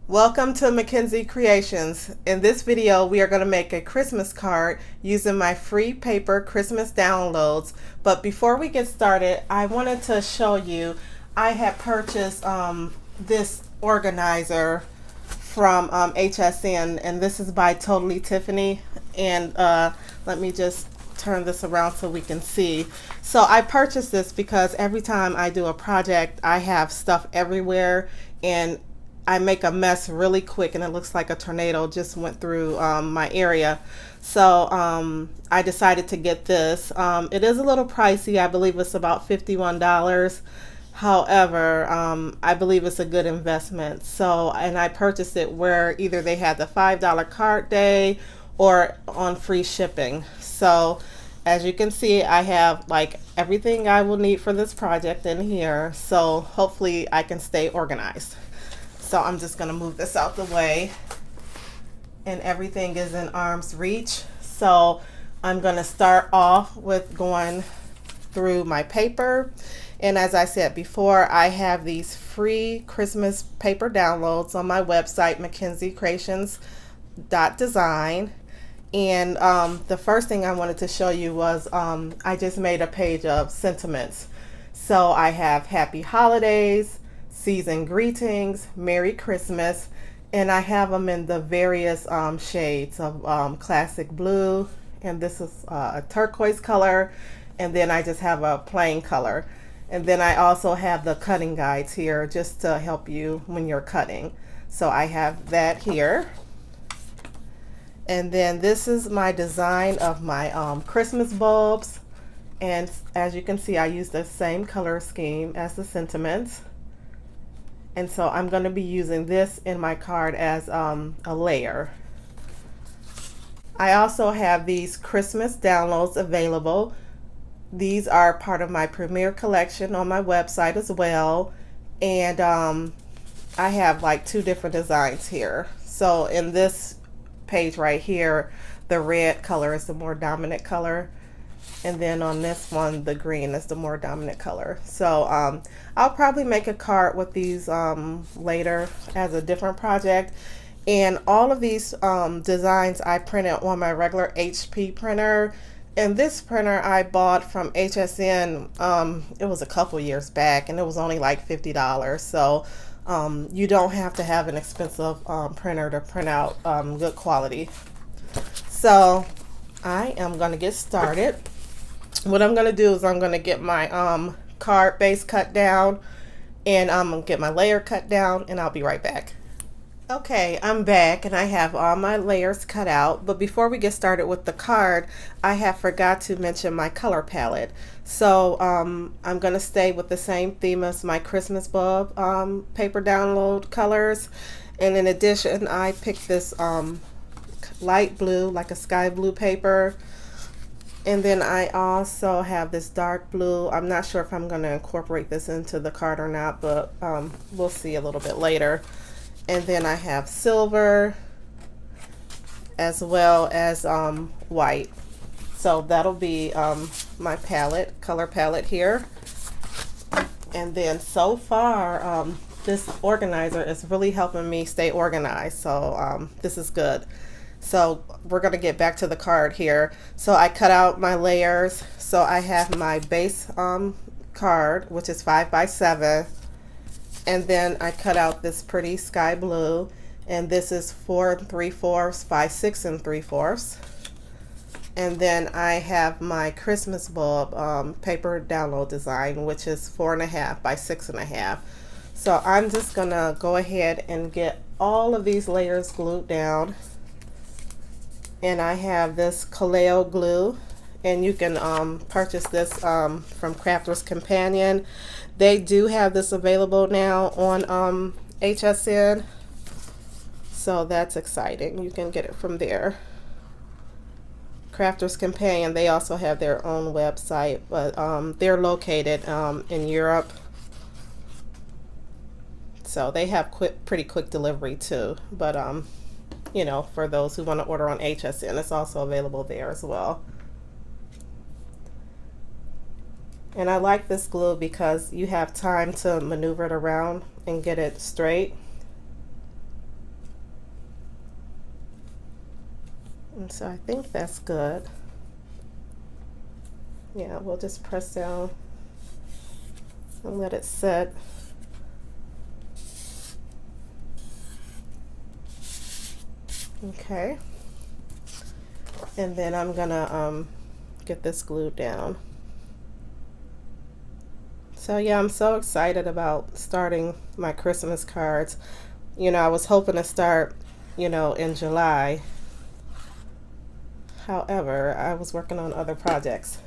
Welcome to Mackenzie Creations. In this video, we are going to make a Christmas card using my free paper Christmas downloads. But before we get started, I wanted to show you, I have purchased this organizer from HSN, and this is by Totally Tiffany. And let me just turn this around so we can see. So I purchased this because every time I do a project, I have stuff everywhere, and I make a mess really quick, and it looks like a tornado just went through my area. So I decided to get this. It is a little pricey. I believe it's about $51. However, I believe it's a good investment. So, and I purchased it where either they had the $5 card day or on free shipping. So as you can see, I have like everything I will need for this project in here. So hopefully I can stay organized. So I'm just going to move this out the way, and everything is in arm's reach. So I'm going to start off with going through my paper. And as I said before, I have these free Christmas paper downloads on my website, mackenziecreations.design. And the first thing I wanted to show you was I just made a page of sentiments. So I have happy holidays, season greetings, Merry Christmas, and I have them in the various shades of classic blue, and this is a turquoise color, and then I just have a plain color. And then I also have the cutting guides here just to help you when you're cutting. So I have that here. And then this is my design of my Christmas bulbs, and as you can see, I use the same color scheme as the sentiments. And so I'm going to be using this in my card as a layer. I also have these Christmas downloads available. These are part of my Premier collection on my website as well. And I have like two different designs here. So in this page right here, the red color is the more dominant color. And then on this one, the green is the more dominant color. So I'll probably make a card with these later as a different project. And all of these designs I printed on my regular HP printer. And this printer I bought from HSN, it was a couple years back, and it was only like $50. So you don't have to have an expensive printer to print out good quality. So I am going to get started. What I'm going to do is I'm going to get my card base cut down, and I'm going to get my layer cut down, and I'll be right back. Okay, I'm back, and I have all my layers cut out. But before we get started with the card, I have forgot to mention my color palette. So I'm going to stay with the same theme as my Christmas bulb paper download colors. And in addition, I picked this light blue, like a sky blue paper. And then I also have this dark blue. I'm not sure if I'm going to incorporate this into the card or not, but we'll see a little bit later. And then I have silver as well as white. So that'll be my palette, color palette here. And then so far, this organizer is really helping me stay organized. So this is good. So we're going to get back to the card here. So I cut out my layers. So I have my base card, which is 5 by 7. And then I cut out this pretty sky blue. And this is 4 3/4 by 6 3/4. And then I have my Christmas bulb paper download design, which is 4.5 by 6.5. So I'm just going to go ahead and get all of these layers glued down. And I have this Kaleo glue, and you can purchase this from Crafter's Companion. They do have this available now on HSN, so that's exciting. You can get it from there. Crafter's Companion, they also have their own website, but they're located in Europe, so they have pretty quick delivery too. But you know, for those who want to order on HSN, it's also available there as well. And I like this glue because you have time to maneuver it around and get it straight. And so I think that's good. Yeah, we'll just press down and let it set. Okay. And then I'm gonna get this glued down. So yeah, I'm so excited about starting my Christmas cards. You know, I was hoping to start, you know, in July. However, I was working on other projects.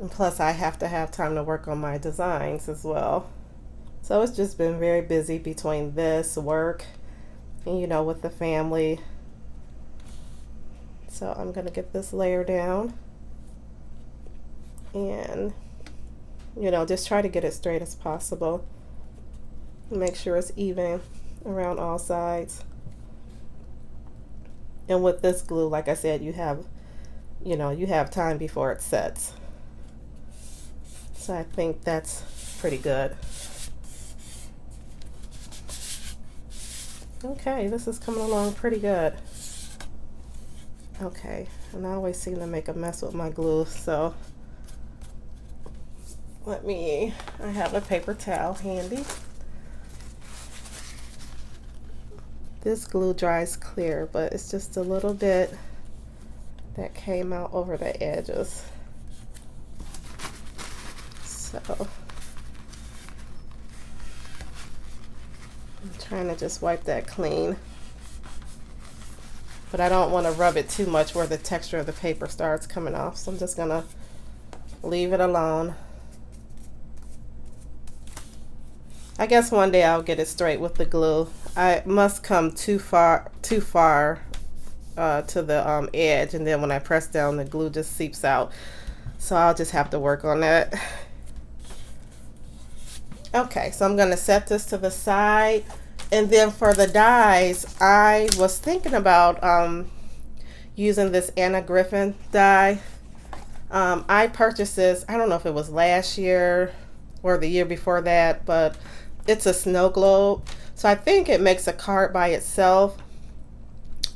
And plus I have to have time to work on my designs as well. So it's just been very busy between this, work, and you know, with the family. So I'm gonna get this layer down and, you know, just try to get it straight as possible. Make sure it's even around all sides. And with this glue, like I said, you have time before it sets. So I think that's pretty good. Okay, this is coming along pretty good. Okay, and I always seem to make a mess with my glue, so I have a paper towel handy. This glue dries clear, but it's just a little bit that came out over the edges. So I'm trying to just wipe that clean. But I don't want to rub it too much where the texture of the paper starts coming off. So I'm just gonna leave it alone. I guess one day I'll get it straight with the glue. I must come too far to the edge, and then when I press down, the glue just seeps out. So I'll just have to work on that. Okay, so I'm gonna set this to the side. And then for the dies, I was thinking about using this Griffin die. I purchased this, I don't know if it was last year or the year before that, but it's a snow globe. So I think it makes a card by itself,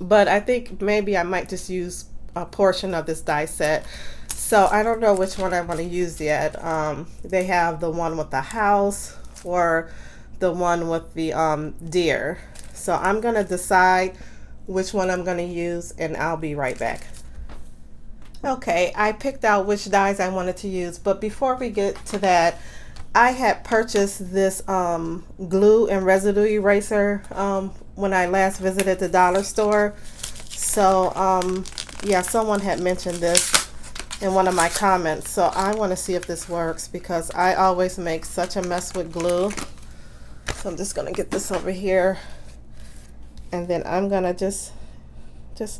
but I think maybe I might just use a portion of this die set. So I don't know which one I want to use yet. They have the one with the house or the one with the deer. So I'm gonna decide which one I'm gonna use, and I'll be right back. Okay, I picked out which dies I wanted to use, but before we get to that, I had purchased this glue and residue eraser when I last visited the dollar store. So yeah, someone had mentioned this in one of my comments, so I want to see if this works because I always make such a mess with glue. So I'm just gonna get this over here, and then I'm gonna just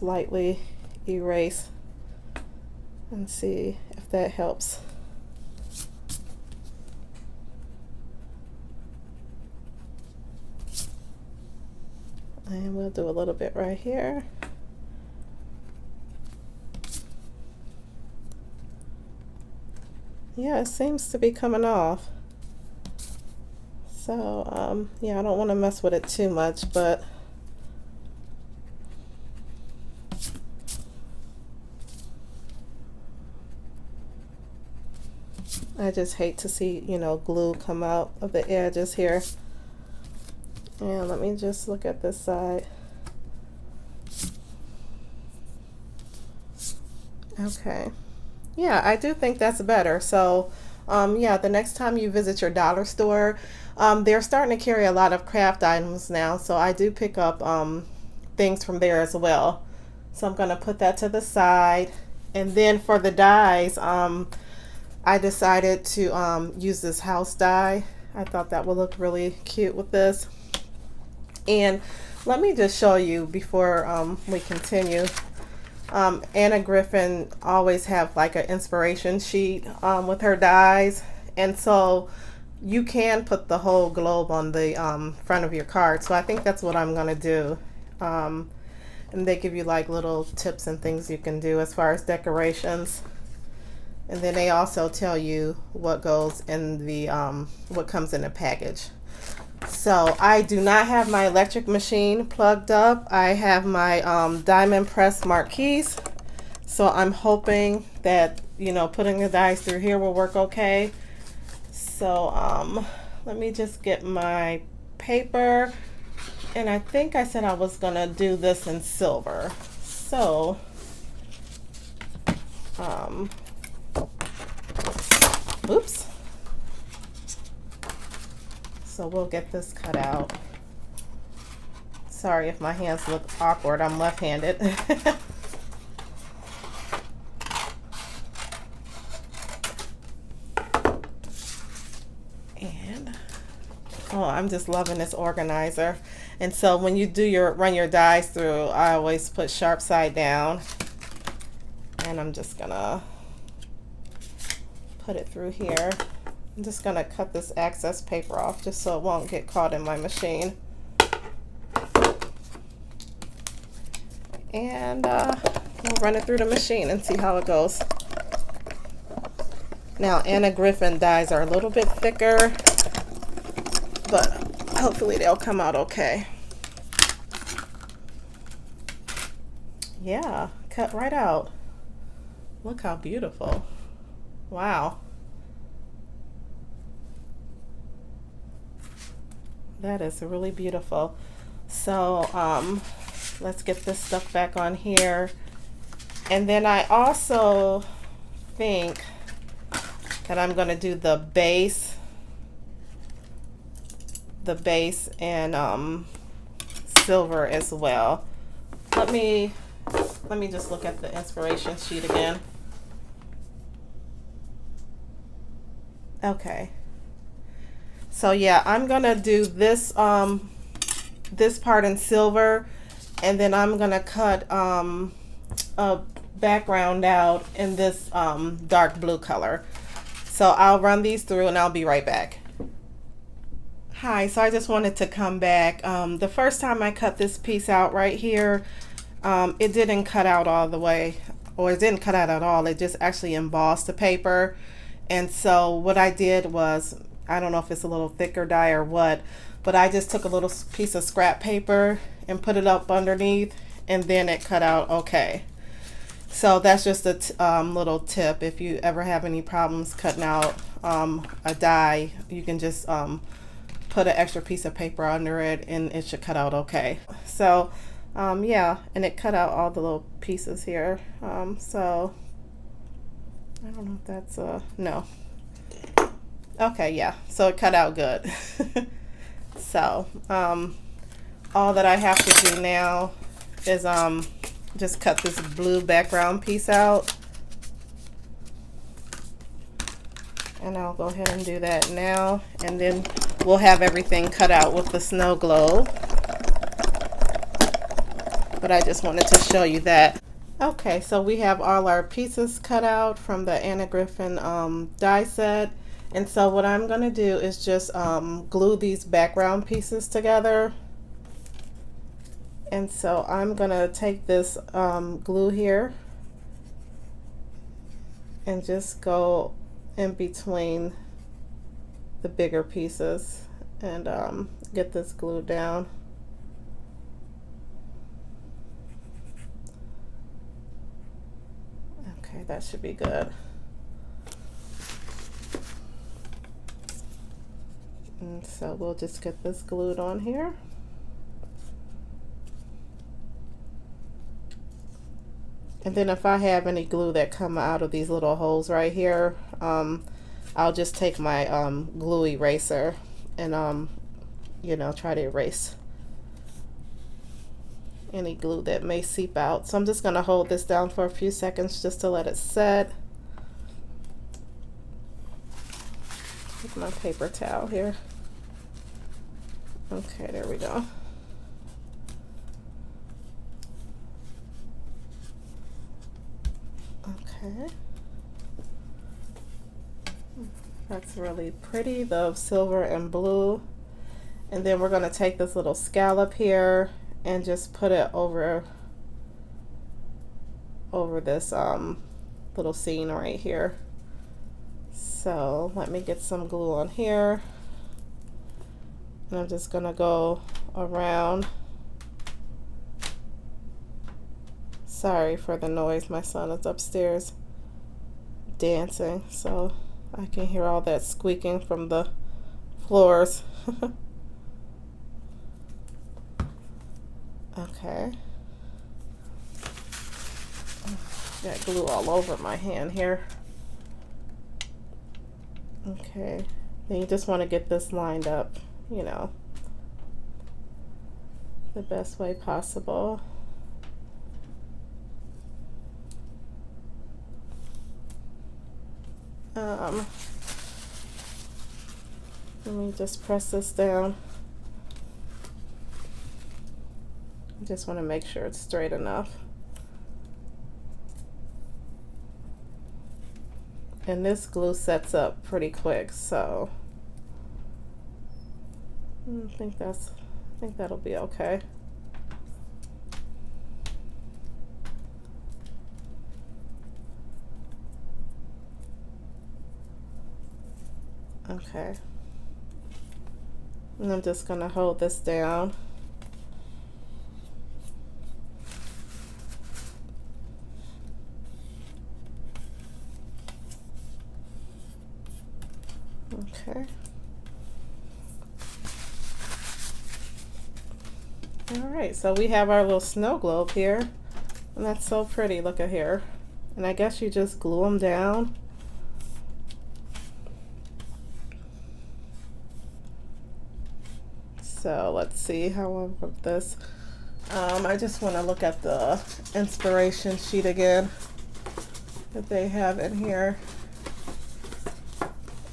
lightly erase and see if that helps. And we'll do a little bit right here. Yeah, it seems to be coming off. So yeah, I don't want to mess with it too much, but I just hate to see, you know, glue come out of the edges here. And let me just look at this side. Okay. Yeah, I do think that's better. So yeah, the next time you visit your dollar store, they're starting to carry a lot of craft items now, so I do pick up things from there as well. So I'm going to put that to the side. And then for the dies, I decided to use this house die. I thought that would look really cute with this. And let me just show you before we continue. Griffin always have like an inspiration sheet with her dies, and so you can put the whole globe on the front of your card. So I think that's what I'm gonna do. And they give you like little tips and things you can do as far as decorations. And then they also tell you what goes in the what comes in the package. So I do not have my electric machine plugged up. I have my diamond press marquise. So I'm hoping that, you know, putting the dies through here will work okay. So let me just get my paper. And I think I said I was gonna do this in silver. So oops. So we'll get this cut out. Sorry if my hands look awkward. I'm left-handed. And oh, I'm just loving this organizer. And so when you do run your dies through, I always put sharp side down. And I'm just gonna put it through here. I'm just gonna cut this excess paper off just so it won't get caught in my machine. And we'll run it through the machine and see how it goes. Now, Anna Griffin dies are a little bit thicker, but hopefully they'll come out okay. Yeah, cut right out. Look how beautiful. Wow. That is really beautiful. So let's get this stuff back on here. And then I also think that I'm going to do the base and silver as well. Let me just look at the inspiration sheet again. Okay. So yeah, I'm gonna do this this part in silver, and then I'm gonna cut a background out in this dark blue color. So I'll run these through and I'll be right back. Hi, so I just wanted to come back. The first time I cut this piece out right here, it didn't cut out all the way, or it didn't cut out at all. It just actually embossed the paper. And so what I did was, I don't know if it's a little thicker die or what, but I just took a little piece of scrap paper and put it up underneath, and then it cut out okay. So that's just a little tip. If you ever have any problems cutting out a die, you can just put an extra piece of paper under it and it should cut out okay. So yeah, and it cut out all the little pieces here. So I don't know if that's no. Okay, yeah, so it cut out good. So all that I have to do now is just cut this blue background piece out, and I'll go ahead and do that now, and then we'll have everything cut out with the snow globe. But I just wanted to show you that. Okay, so we have all our pieces cut out from the Anna Griffin die set. And so what I'm going to do is just glue these background pieces together. And so I'm going to take this glue here and just go in between the bigger pieces and get this glued down. Okay, that should be good. And so we'll just get this glued on here. And then if I have any glue that come out of these little holes right here, I'll just take my glue eraser and you know, try to erase any glue that may seep out. So I'm just going to hold this down for a few seconds just to let it set. With my paper towel here. Okay, there we go. Okay. That's really pretty, the silver and blue. And then we're going to take this little scallop here and just put it over this little scene right here. So let me get some glue on here. And I'm just gonna go around. Sorry for the noise, my son is upstairs dancing, so I can hear all that squeaking from the floors. Okay. Got glue all over my hand here. Okay. Then you just want to get this lined up, you know, the best way possible. Let me just press this down. I just want to make sure it's straight enough. And this glue sets up pretty quick, so I think that'll be okay. Okay. And I'm just gonna hold this down. Okay. All right, so we have our little snow globe here, and that's so pretty. Look at here. And I guess you just glue them down. So let's see how I put this. I just want to look at the inspiration sheet again that they have in here.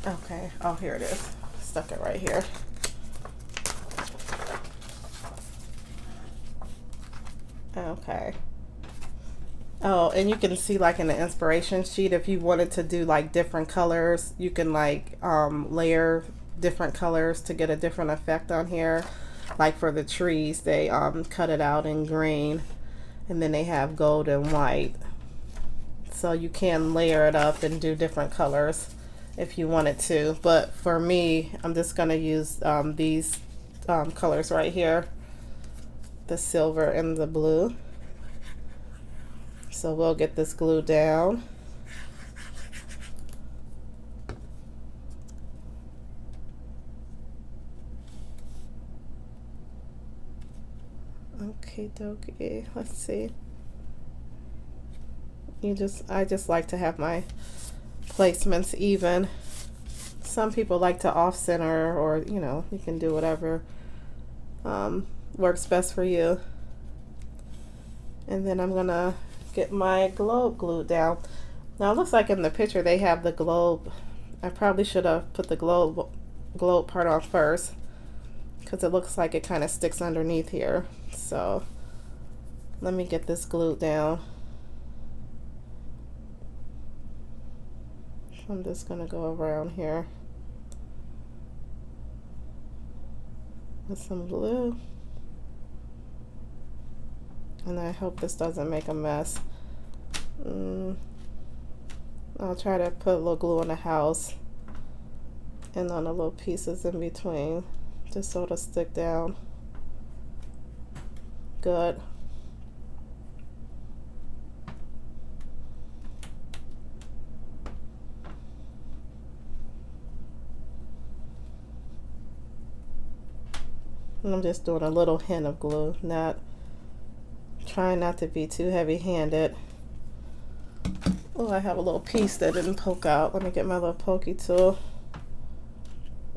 Okay, oh, here it is. Stuck it right here. Okay. Oh, and you can see like in the inspiration sheet, if you wanted to do like different colors, you can like layer different colors to get a different effect on here. Like for the trees, they cut it out in green, and then they have gold and white. So you can layer it up and do different colors if you wanted to. But for me, I'm just gonna use these colors right here, the silver and the blue. So we'll get this glue down. Okay, dokie. Let's see. I just like to have my placements even. Some people like to off center, or you know, you can do whatever works best for you. And then I'm gonna get my globe glued down. Now it looks like in the picture they have the globe. I probably should have put the globe part on first, because it looks like it kind of sticks underneath here. So let me get this glued down. I'm just gonna go around here with some glue, and I hope this doesn't make a mess. I'll try to put a little glue in the house and on the little pieces in between, just so it'll stick down good. And I'm just doing a little hint of glue, trying not to be too heavy-handed. Oh, I have a little piece that didn't poke out. Let me get my little pokey tool.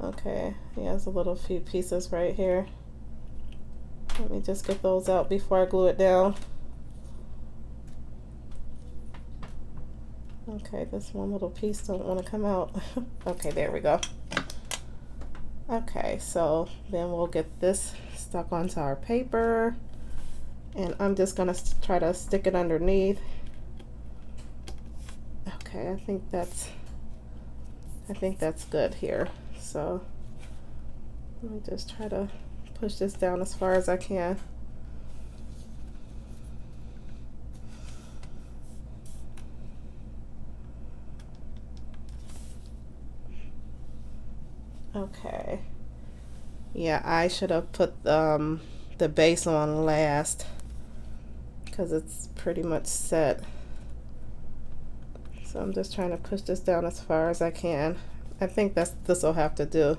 Okay, he has a few pieces right here. Let me just get those out before I glue it down. Okay, this one little piece don't want to come out. Okay, there we go. Okay, so then we'll get this stuck onto our paper, and I'm just gonna try to stick it underneath. Okay, I think that's good here. So let me just try to push this down as far as I can. Okay. Yeah, I should have put the base on last because it's pretty much set. So I'm just trying to push this down as far as I can. I think this will have to do.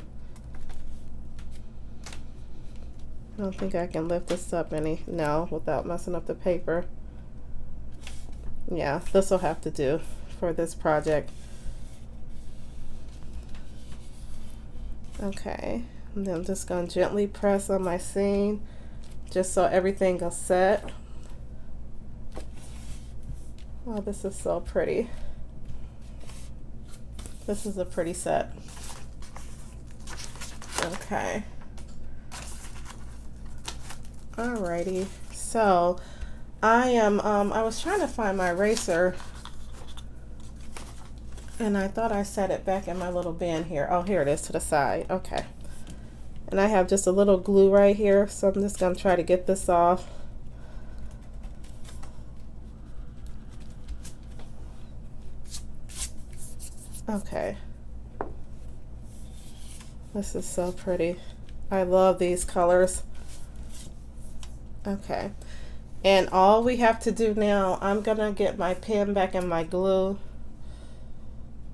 I don't think I can lift this up without messing up the paper. Yeah, this will have to do for this project. Okay, and then I'm just going to gently press on my seam just so everything goes set. Oh, this is so pretty. This is a pretty set. Okay. Alrighty. So I was trying to find my eraser and I thought I set it back in my little bin here. Oh, here it is to the side. Okay. And I have just a little glue right here, so I'm just going to try to get this off. Okay. This is so pretty. I love these colors. Okay. And all we have to do now, I'm going to get my pen back in my glue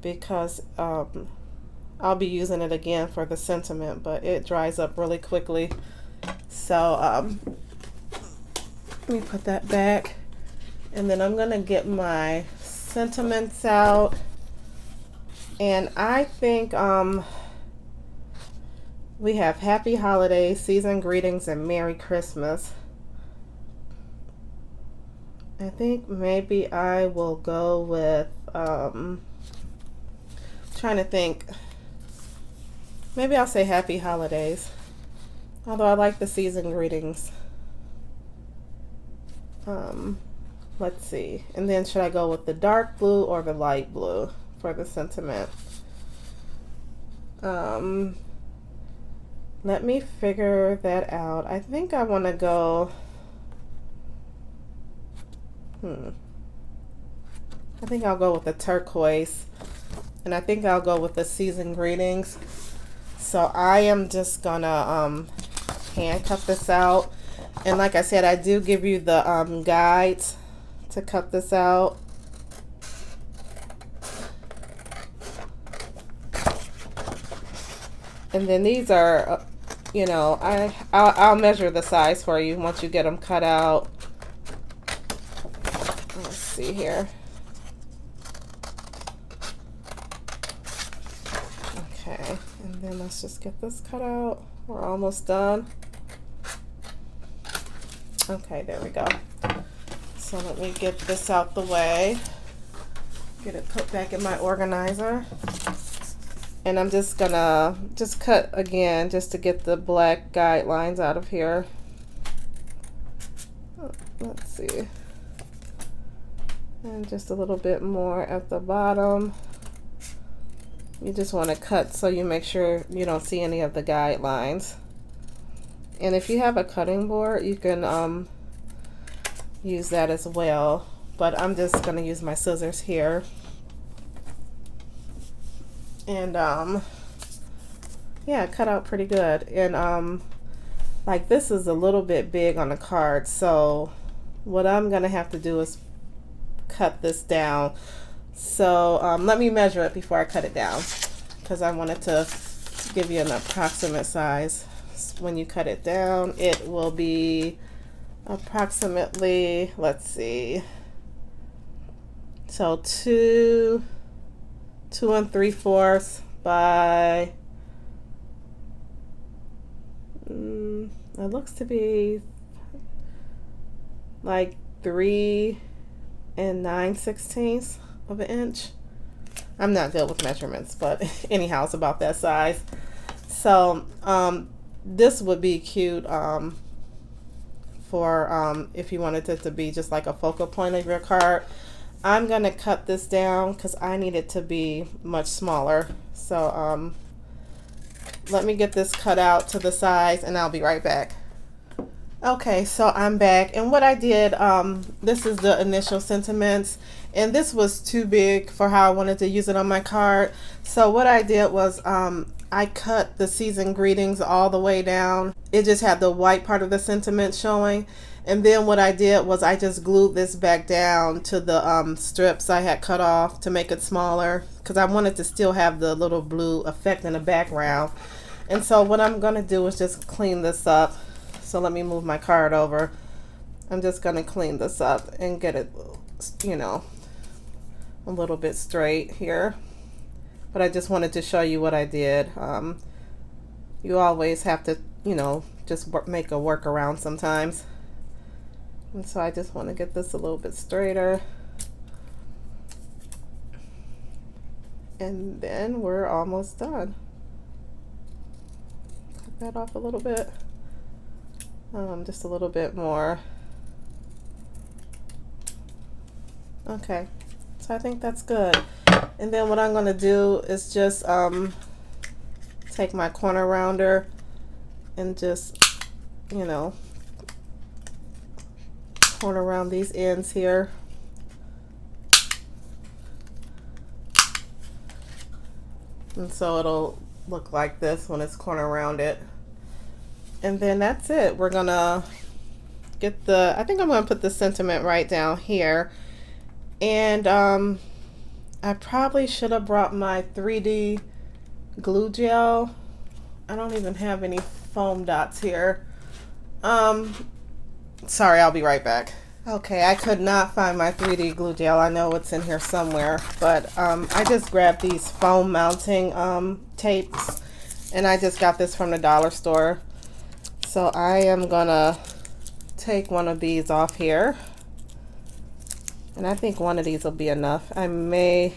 because I'll be using it again for the sentiment, but it dries up really quickly. So let me put that back. And then I'm going to get my sentiments out. And I think we have Happy Holidays, Season Greetings, and Merry Christmas. I think maybe I will go with, trying to think, maybe I'll say Happy Holidays. Although I like the Season Greetings. Let's see. And then should I go with the dark blue or the light blue for the sentiment? Let me figure that out. I think I want to go, I think I'll go with the turquoise, and I think I'll go with the Season Greetings. So I am just gonna hand cut this out, and like I said, I do give you the guides to cut this out. And then these are, you know, I'll measure the size for you once you get them cut out. Let's see here. Okay, and then let's just get this cut out. We're almost done. Okay, there we go. So let me get this out the way. Get it put back in my organizer. And I'm just gonna cut again just to get the black guidelines out of here. Let's see. And just a little bit more at the bottom. You just want to cut so you make sure you don't see any of the guidelines. And if you have a cutting board, you can use that as well. But I'm just gonna use my scissors here. And yeah, cut out pretty good. And like this is a little bit big on the card, so what I'm gonna have to do is cut this down. So let me measure it before I cut it down, because I wanted to give you an approximate size. When you cut it down, it will be approximately, let's see, so 2 3/4 by it looks to be like 3 9/16 of an inch. I'm not good with measurements, but anyhow, it's about that size. So this would be cute for if you wanted it to be just like a focal point of your card. I'm gonna cut this down because I need it to be much smaller. So let me get this cut out to the size and I'll be right back. Okay, so I'm back, and what I did, this is the initial sentiments, and this was too big for how I wanted to use it on my card. So what I did was I cut the season greetings all the way down. It just had the white part of the sentiment showing. And then what I did was I just glued this back down to the strips I had cut off to make it smaller, because I wanted to still have the little blue effect in the background. And so what I'm going to do is just clean this up. So let me move my card over. I'm just going to clean this up and get it, you know, a little bit straight here. But I just wanted to show you what I did. You always have to, you know, just make a workaround sometimes. And so I just want to get this a little bit straighter. And then we're almost done. Cut that off a little bit. Just a little bit more. Okay, so I think that's good. And then what I'm going to do is just take my corner rounder and just, you know, corner around these ends here. And so it'll look like this when it's corner rounded. And then that's it. We're going to get the, I think I'm going to put the sentiment right down here. And I probably should have brought my 3D glue gel. I don't even have any foam dots here. Sorry, I'll be right back. Okay, I could not find my 3D glue gel. I know it's in here somewhere, but I just grabbed these foam mounting tapes, and I just got this from the dollar store. So I am gonna take one of these off here, and I think one of these will be enough. I may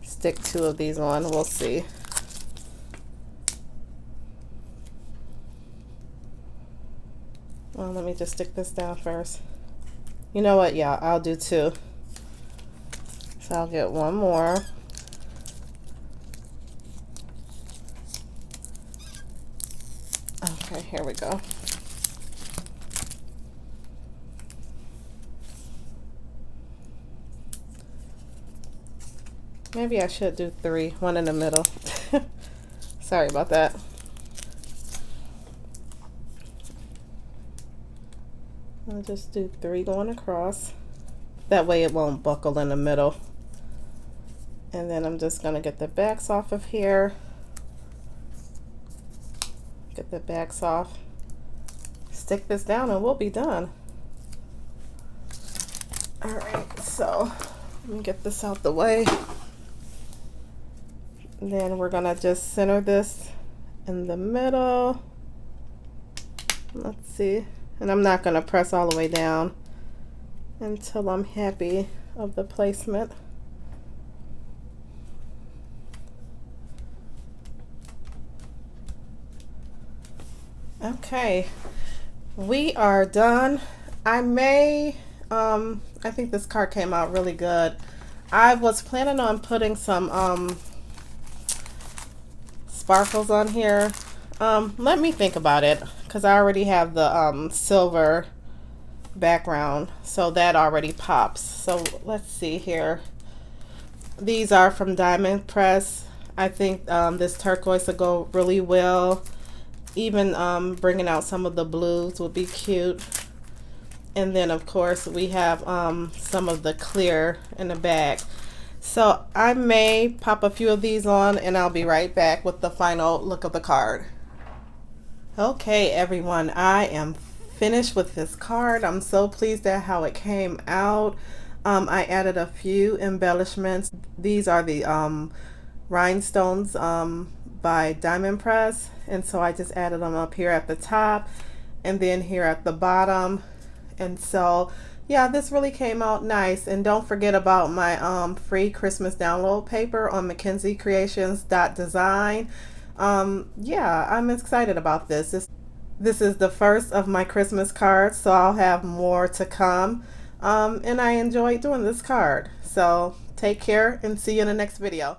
stick 2 of these on, we'll see. Well, let me just stick this down first. You know what? Yeah, I'll do 2. So I'll get one more. Okay, here we go. Maybe I should do 3, one in the middle. Sorry about that. I'll just do 3 going across. That way it won't buckle in the middle. And then I'm just going to get the backs off of here. Get the backs off. Stick this down and we'll be done. Alright, so let me get this out the way. And then we're going to just center this in the middle. Let's see. And I'm not going to press all the way down until I'm happy of the placement. Okay, we are done. I think this card came out really good. I was planning on putting some sparkles on here. Let me think about it, because I already have the silver background, so that already pops. So let's see here. These are from Diamond Press. I think this turquoise will go really well. Even bringing out some of the blues would be cute. And then of course we have some of the clear in the back. So I may pop a few of these on and I'll be right back with the final look of the card. Okay everyone, I am finished with this card. I'm so pleased at how it came out. I added a few embellishments. These are the rhinestones by Diamond Press, and so I just added them up here at the top and then here at the bottom. And so yeah, this really came out nice. And don't forget about my free Christmas download paper on MackenzieCreations.design. Yeah, I'm excited about this. This is the first of my Christmas cards, so I'll have more to come. And I enjoyed doing this card. So take care and see you in the next video.